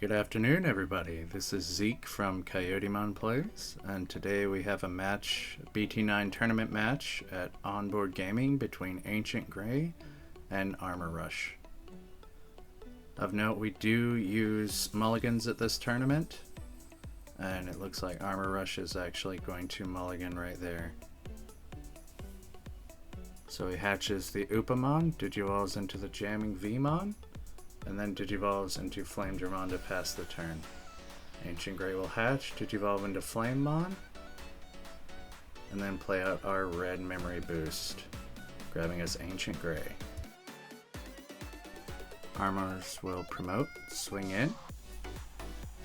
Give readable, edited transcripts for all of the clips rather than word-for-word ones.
Good afternoon, everybody. This is Zeke from Coyotemon Plays, and today we have a match, a BT09 tournament match at Onboard Gaming between Ancient Grey and Armor Rush. Of note, we do use mulligans at this tournament, and it looks like Armor Rush is actually going to mulligan right there. So he hatches the Upamon, digivolves into the Jamming Vmon, and then digivolves into Flamedramon to pass the turn. Ancient Grey will hatch, digivolve into Flamemon, and then play out our red memory boost, grabbing us Ancient Grey. Armors will promote, swing in,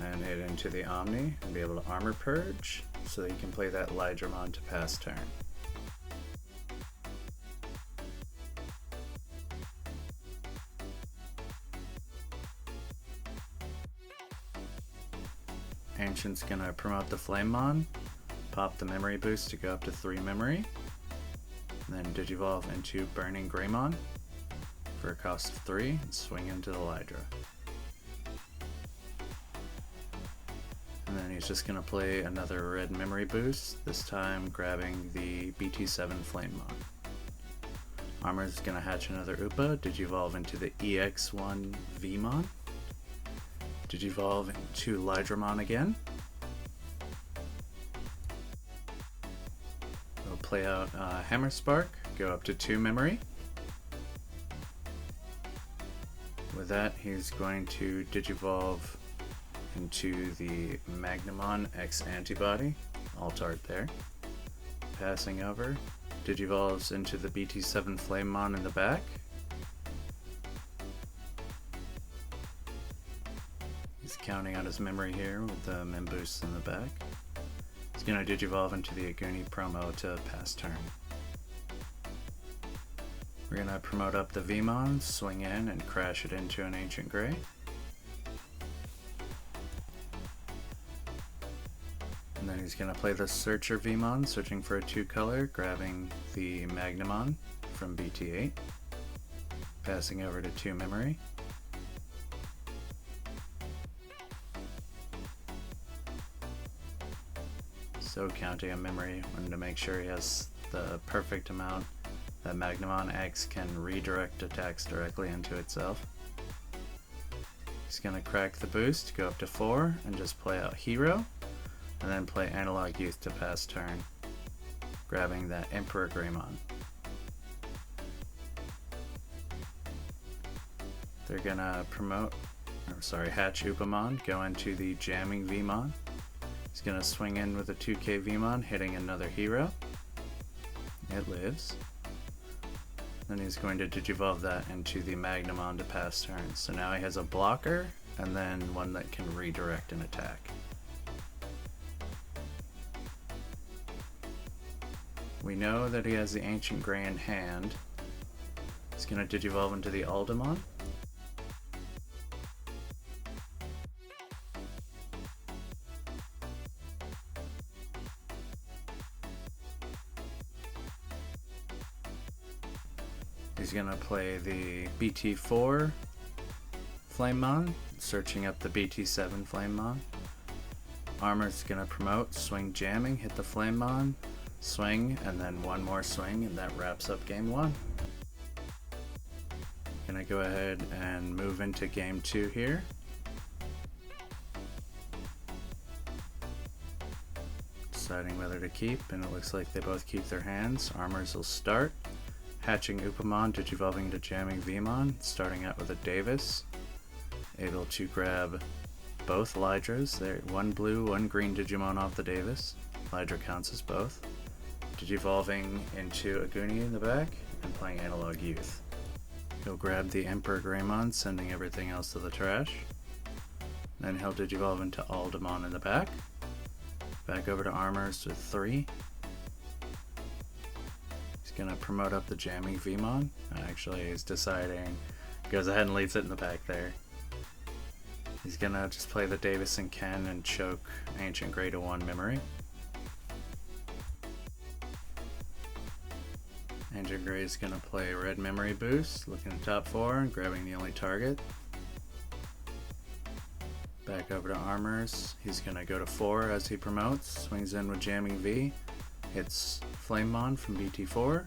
and hit into the Omni and be able to Armor Purge so that you can play that Lydramon to pass turn. Ancient's gonna promote the Flamemon, pop the memory boost to go up to 3 memory, and then digivolve into Burning Greymon for a cost of 3 and swing into the Lydra. And then he's just gonna play another red memory boost, this time grabbing the BT7 Flamemon. Armor's gonna hatch another Upa, digivolve into the EX1 Vmon. Digivolve into Lydramon again. We'll play out Hammer Spark, go up to 2 memory. With that, he's going to digivolve into the Magnamon X Antibody, alt art there. Passing over, digivolves into the BT7 Flamemon in the back. He's counting out his memory here with the Mem boosts in the back. He's going to digivolve into the Aguni promo to pass turn. We're going to promote up the Vmon, swing in, and crash it into an Ancient Grey. And then he's going to play the Searcher Vmon, searching for a 2-color, grabbing the Magnamon from BT8, passing over to 2 memory. So counting a memory, wanted to make sure he has the perfect amount that Magnamon X can redirect attacks directly into itself. He's going to crack the boost, go up to 4, and just play out Hero, and then play Analog Youth to pass turn, grabbing that Emperor Greymon. They're going to hatch Upamon, go into the Jamming Vmon. He's going to swing in with a 2k Vmon, hitting another hero. It lives. Then he's going to digivolve that into the Magnamon to pass turn. So now he has a blocker, and then one that can redirect an attack. We know that he has the Ancient Grey in hand. He's going to digivolve into the Aldemon. He's going to play the BT4 Flamemon, searching up the BT7 Flamemon. Armor's going to promote, swing jamming, hit the Flamemon, swing, and then one more swing, and that wraps up game 1. Gonna go ahead and move into game 2 here. Deciding whether to keep, and it looks like they both keep their hands. Armors will start. Hatching Upamon, digivolving into Jamming Vmon, starting out with a Davis. Able to grab both Lydras. There, one blue, one green Digimon off the Davis. Lydra counts as both. Digivolving into Aguni in the back, and playing Analog Youth. He'll grab the Emperor Greymon, sending everything else to the trash. Then he'll digivolve into Aldemon in the back. Back over to Armors with 3. Gonna promote up the Jamming Vmon. Actually, he's deciding, goes ahead and leaves it in the back there. He's gonna just play the Davis and Ken and choke Ancient Grey to 1 memory. Ancient Grey is gonna play red memory boost, looking at top 4 and grabbing the only target. Back over to armors. He's gonna go to 4 as he promotes. Swings in with Jamming V. Hits Flamemon from BT4.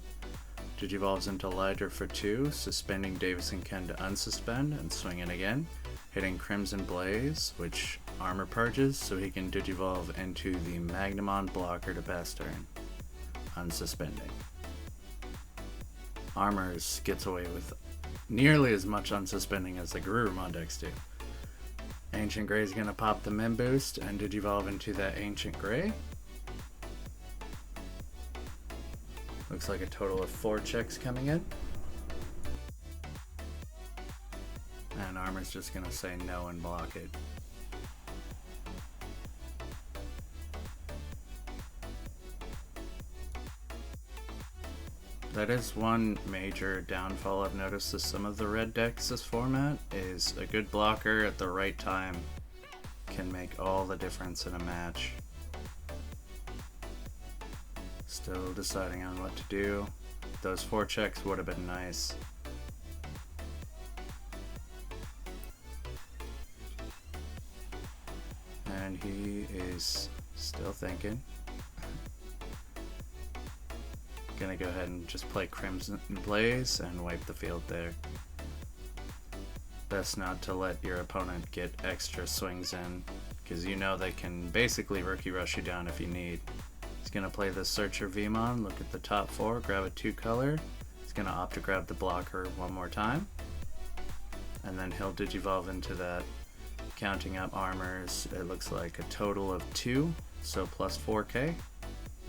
Digivolves into Lydra for 2, suspending Davis and Ken to unsuspend and swing in again. Hitting Crimson Blaze, which armor purges so he can Digivolve into the Magnamon blocker to pass turn. Unsuspending. Armors gets away with nearly as much unsuspending as the Greymon decks do. Ancient Grey is going to pop the Min Boost and Digivolve into that Ancient Grey. Looks like a total of 4 checks coming in. And Armor's just going to say no and block it. That is one major downfall I've noticed with some of the red decks this format, is a good blocker at the right time can make all the difference in a match. Still deciding on what to do. Those 4 checks would have been nice. And he is still thinking. Gonna go ahead and just play Crimson Blaze and wipe the field there. Best not to let your opponent get extra swings in, because you know they can basically Rookie Rush you down if you need. He's gonna play the Searcher Vmon, look at the top 4, grab a 2 color. He's gonna opt to grab the blocker one more time. And then he'll Digivolve into that. Counting up armors, it looks like a total of 2, so plus 4k,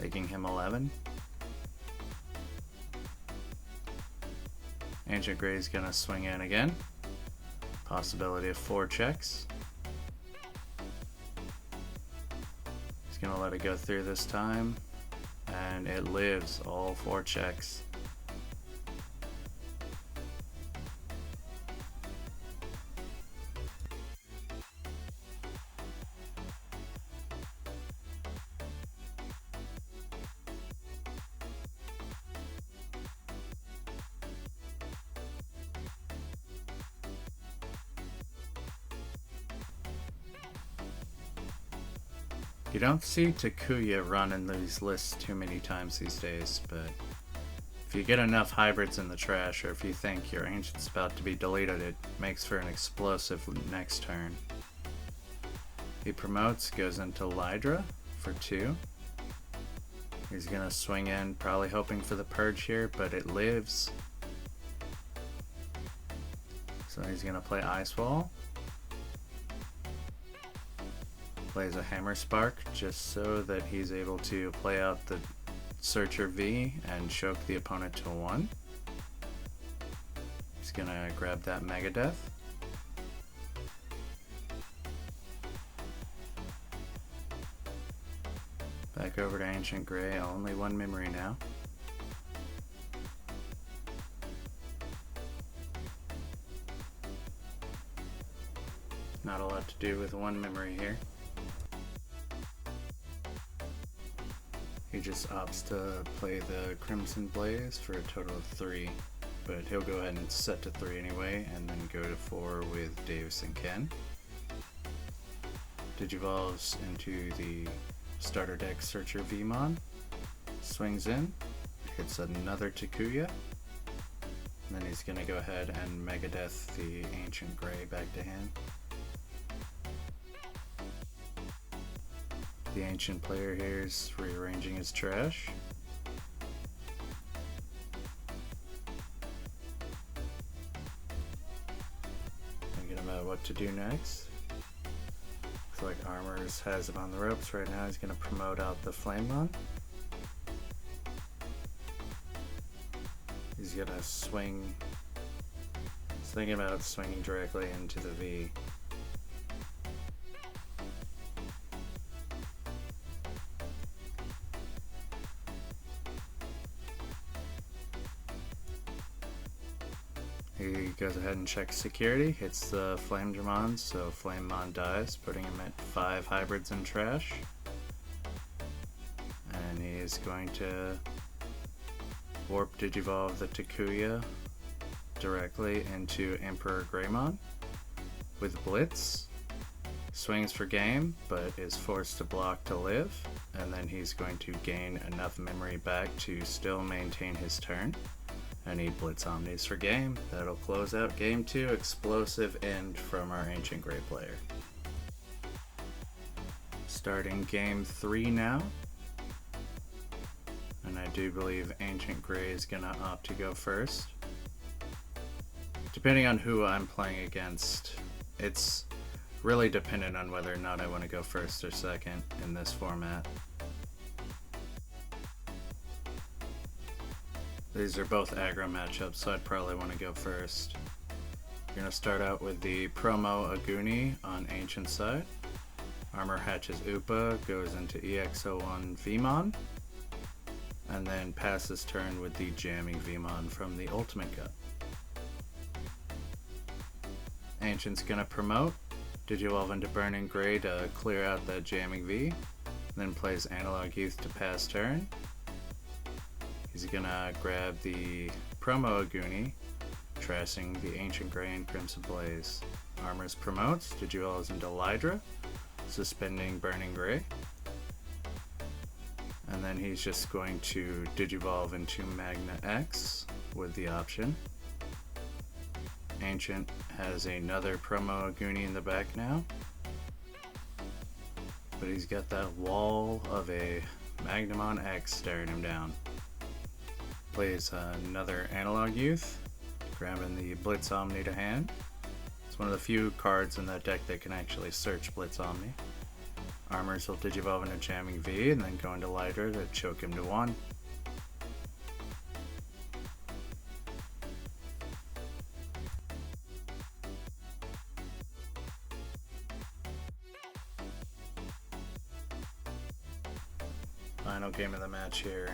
making him 11. Ancient Grey is going to swing in again. Possibility of 4 checks. He's going to let it go through this time. And it lives all 4 checks. You don't see Takuya run in these lists too many times these days, but if you get enough hybrids in the trash, or if you think your Ancient's about to be deleted, it makes for an explosive next turn. He promotes, goes into Lydra for 2. He's gonna swing in, probably hoping for the purge here, but it lives. So he's gonna play Ice Wall. Plays a Hammer Spark just so that he's able to play out the Searcher V and choke the opponent to 1. He's gonna grab that Megadeth. Back over to Ancient Grey, only 1 memory now. Not a lot to do with 1 memory here. He just opts to play the Crimson Blaze for a total of 3, but he'll go ahead and set to 3 anyway, and then go to 4 with Davis and Ken. Digivolves into the starter deck Searcher Vmon, swings in, hits another Takuya, and then he's going to go ahead and Megadeth the Ancient Grey back to hand. The Ancient player here is rearranging his trash. Thinking about what to do next. Looks like Armors has him on the ropes right now. He's going to promote out the Flamemon. He's going to swing. He's thinking about swinging directly into the V. He goes ahead and checks security, hits the Flamedramon, so Flamemon dies, putting him at 5 hybrids in trash. And he is going to Warp Digivolve the Takuya directly into Emperor Greymon with Blitz. Swings for game, but is forced to block to live, and then he's going to gain enough memory back to still maintain his turn. And he Blitz Omnis for game. That'll close out game 2. Explosive end from our Ancient Grey player. Starting game 3 now. And I do believe Ancient Grey is going to opt to go first. Depending on who I'm playing against, it's really dependent on whether or not I want to go first or second in this format. These are both aggro matchups, so I'd probably want to go first. You're going to start out with the promo Aguni on Ancient side. Armor hatches Upa, goes into EX01 Veemon, and then passes turn with the jamming Veemon from the Ultimate Gut. Ancient's going to promote, Digivolve into Burning Grey to clear out that jamming V, then plays Analog Youth to pass turn. He's gonna grab the promo Aguni, trashing the Ancient Grey and Crimson Blaze. Armors promotes, Digivolves into Lydra, suspending Burning Grey. And then he's just going to Digivolve into Magna X with the option. Ancient has another promo Aguni in the back now, but he's got that wall of a Magnamon X staring him down. Plays another Analog Youth, grabbing the Blitz Omni to hand. It's one of the few cards in that deck that can actually search Blitz Omni. Armors will Digivolve into Jamming V and then go into Lydra to choke him to 1. Final game of the match here.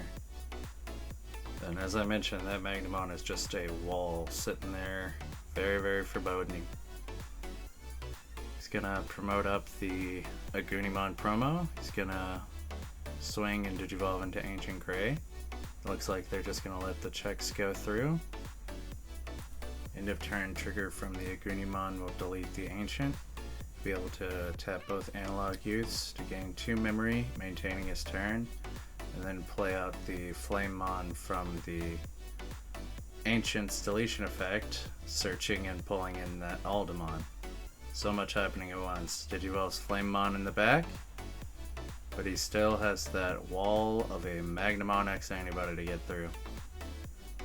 And as I mentioned, that Magnamon is just a wall sitting there, very, very foreboding. He's gonna promote up the Agunimon promo. He's gonna swing and Digivolve into Ancient Grey. Looks like they're just gonna let the checks go through. End of turn trigger from the Agunimon will delete the Ancient. Be able to tap both Analog Youths to gain 2 memory, maintaining his turn, and then play out the Flamemon from the Ancient's deletion effect, searching and pulling in that Aldemon. So much happening at once. Digivolve's Flamemon in the back, but he still has that wall of a Magnamon X antibody to get through.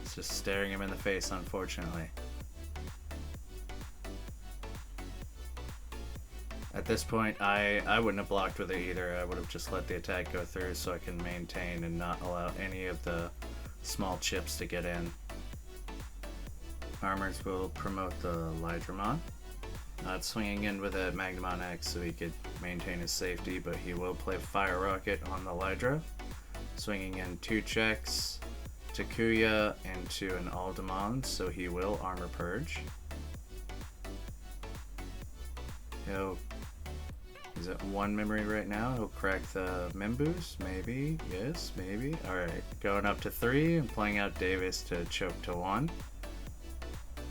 It's just staring him in the face, unfortunately. At this point, I wouldn't have blocked with it either. I would have just let the attack go through so I can maintain and not allow any of the small chips to get in. Armors will promote the Lydramon. Not swinging in with a Magnamon X so he could maintain his safety, but he will play Fire Rocket on the Lydra. Swinging in 2 checks, Takuya into an Aldemon, so he will Armor Purge. He's at 1 memory right now. He'll crack the Memboost, maybe, yes, maybe. Alright, going up to 3 and playing out Davis to choke to 1.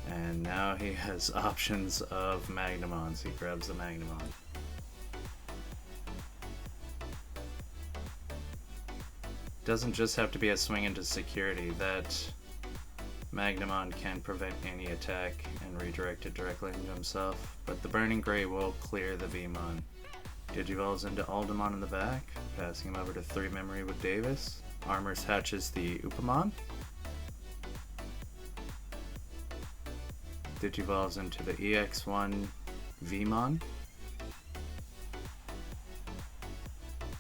And now he has options of Magnamons. He grabs the Magnamon. Doesn't just have to be a swing into security. That Magnamon can prevent any attack and redirect it directly into himself, but the Burning Grey will clear the Veemon. Digivolves into Aldemon in the back, passing him over to 3 memory with Davis. Armors hatches the Upamon. Digivolves into the EX1 Veemon.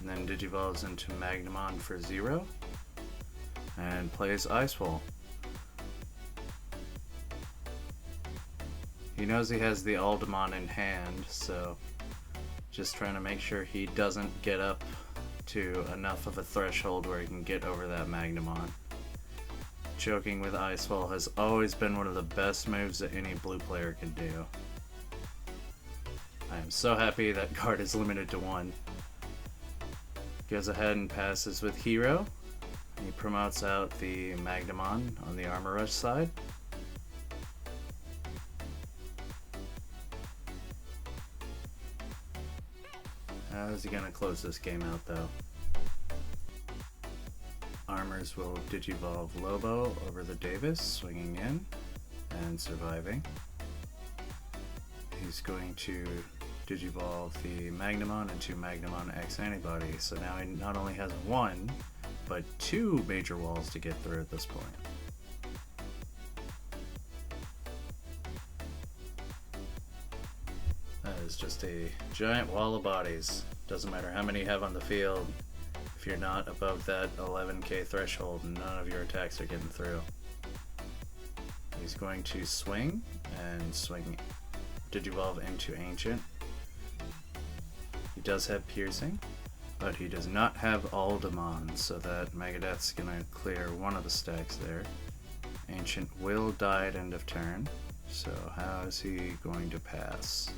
And then Digivolves into Magnamon for 0. And plays Ice Wall. He knows he has the Aldemon in hand, so just trying to make sure he doesn't get up to enough of a threshold where he can get over that Magnamon. Choking with Ice Wall has always been one of the best moves that any blue player can do. I am so happy that card is limited to 1. Goes ahead and passes with Hero. He promotes out the Magnamon on the Armor Rush side. How's he gonna close this game out though? Armors will Digivolve Lobo over the Davis, swinging in and surviving. He's going to Digivolve the Magnamon into Magnamon X Antibody, so now he not only has one, but two major walls to get through at this point. That is just a giant wall of bodies. Doesn't matter how many you have on the field, if you're not above that 11k threshold, none of your attacks are getting through. He's going to swing and swing Digivolve into Ancient. He does have Piercing, but he does not have Aldemon, so that Megadeth's gonna clear one of the stacks there. Ancient will die at end of turn, so how is he going to pass?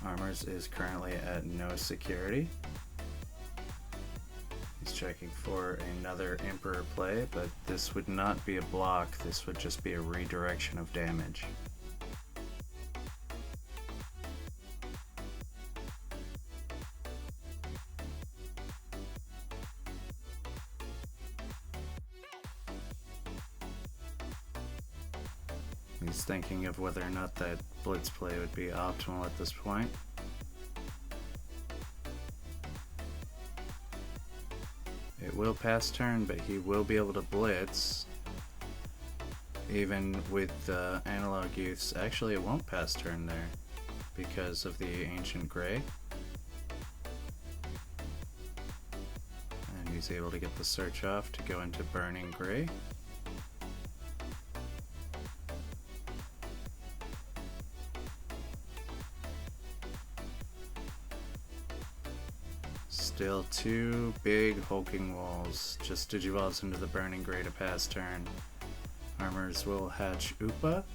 Armors is currently at no security. He's checking for another Emperor play, but this would not be a block, this would just be a redirection of damage. He's thinking of whether or not that blitz play would be optimal at this point. It will pass turn, but he will be able to blitz. Even with the analog use, actually it won't pass turn there because of the Ancient Grey. And he's able to get the search off to go into Burning Grey. Still two big hulking walls. Just Digivolves into the Burning Grey to pass turn. Armors will hatch Upa.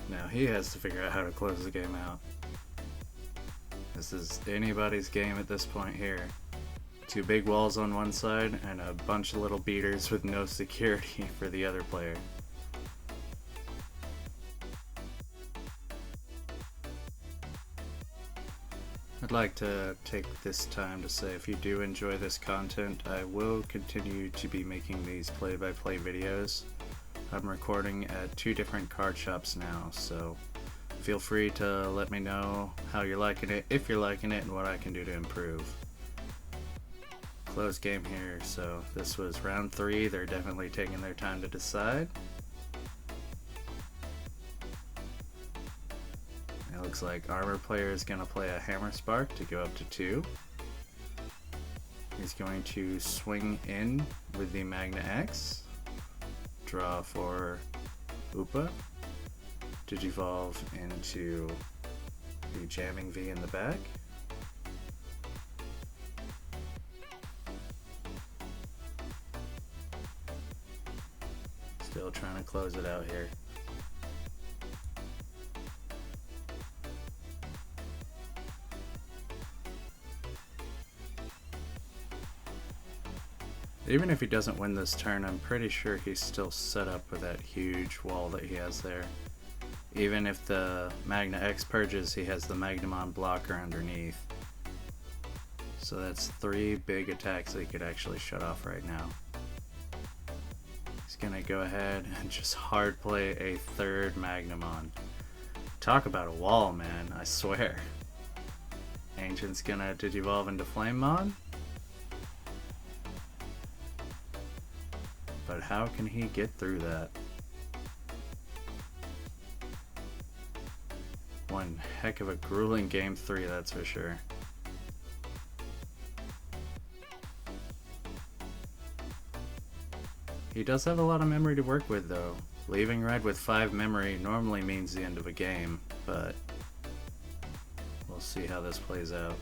Now he has to figure out how to close the game out. This is anybody's game at this point here. Two big walls on one side and a bunch of little beaters with no security for the other player. I'd like to take this time to say if you do enjoy this content, I will continue to be making these play-by-play videos. I'm recording at 2 different card shops now, so feel free to let me know how you're liking it, if you're liking it, and what I can do to improve. Close game here, so this was round 3. They're definitely taking their time to decide. It looks like Armor player is going to play a Hammer Spark to go up to 2. He's going to swing in with the Magna X, draw for Upa, Digivolve into the Jamming V in the back. Still trying to close it out here. Even if he doesn't win this turn, I'm pretty sure he's still set up with that huge wall that he has there. Even if the Magna X purges, he has the Magnamon blocker underneath. So that's 3 big attacks that he could actually shut off right now. He's gonna go ahead and just hard play a 3rd Magnamon. Talk about a wall, man, I swear. Ancient's gonna Digivolve into Flamemon. But how can he get through that? One heck of a grueling game 3, that's for sure. He does have a lot of memory to work with though. Leaving red with 5 memory normally means the end of a game, but we'll see how this plays out.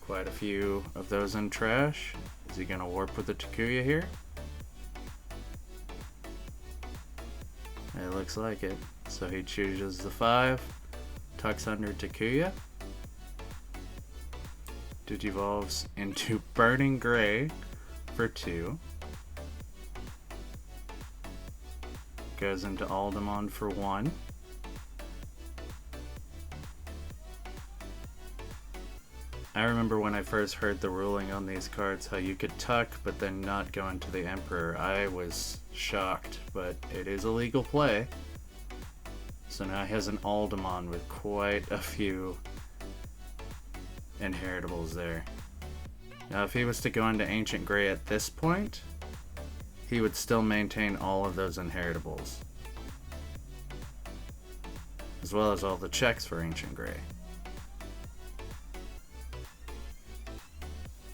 Quite a few of those in trash. Is he gonna warp with the Takuya here? It looks like it. So he chooses the 5, tucks under Takuya. Digivolves into Burning Gray for 2. Goes into Aldemon for 1. I remember when I first heard the ruling on these cards, how you could tuck but then not go into the Emperor. I was shocked, but it is a legal play. So now he has an Aldemon with quite a few inheritables there. Now if he was to go into Ancient Grey at this point, he would still maintain all of those inheritables, as well as all the checks for Ancient Grey.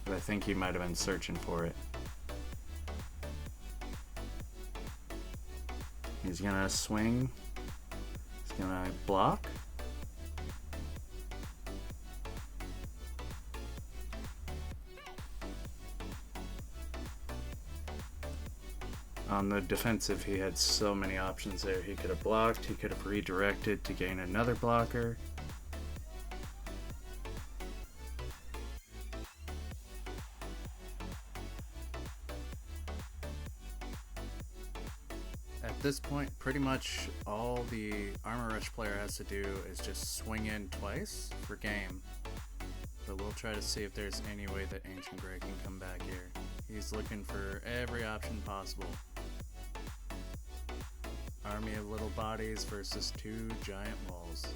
But I think he might have been searching for it. He's gonna swing. He's gonna block. On the defensive, he had so many options there. He could have blocked, he could have redirected to gain another blocker. At this point, pretty much all the Armor Rush player has to do is just swing in twice for game. But we'll try to see if there's any way that Ancient Grey can come back here. He's looking for every option possible. Army of little bodies versus 2 giant walls.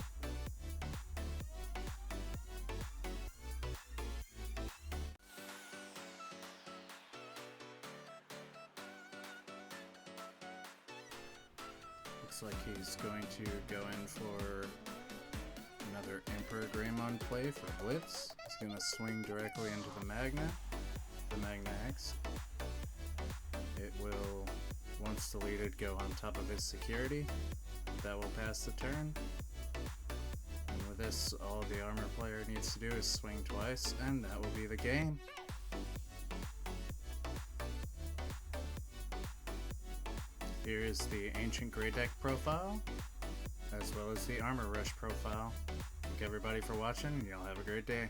Looks like he's going to go in for another Emperor Greymon play for Blitz. He's going to swing directly into the Magna X. It will, once deleted, go on top of his security. That will pass the turn. And with this, all the armor player needs to do is swing twice, and that will be the game. Here is the Ancient Grey deck profile, as well as the Armor Rush profile. Thank everybody for watching, and y'all have a great day.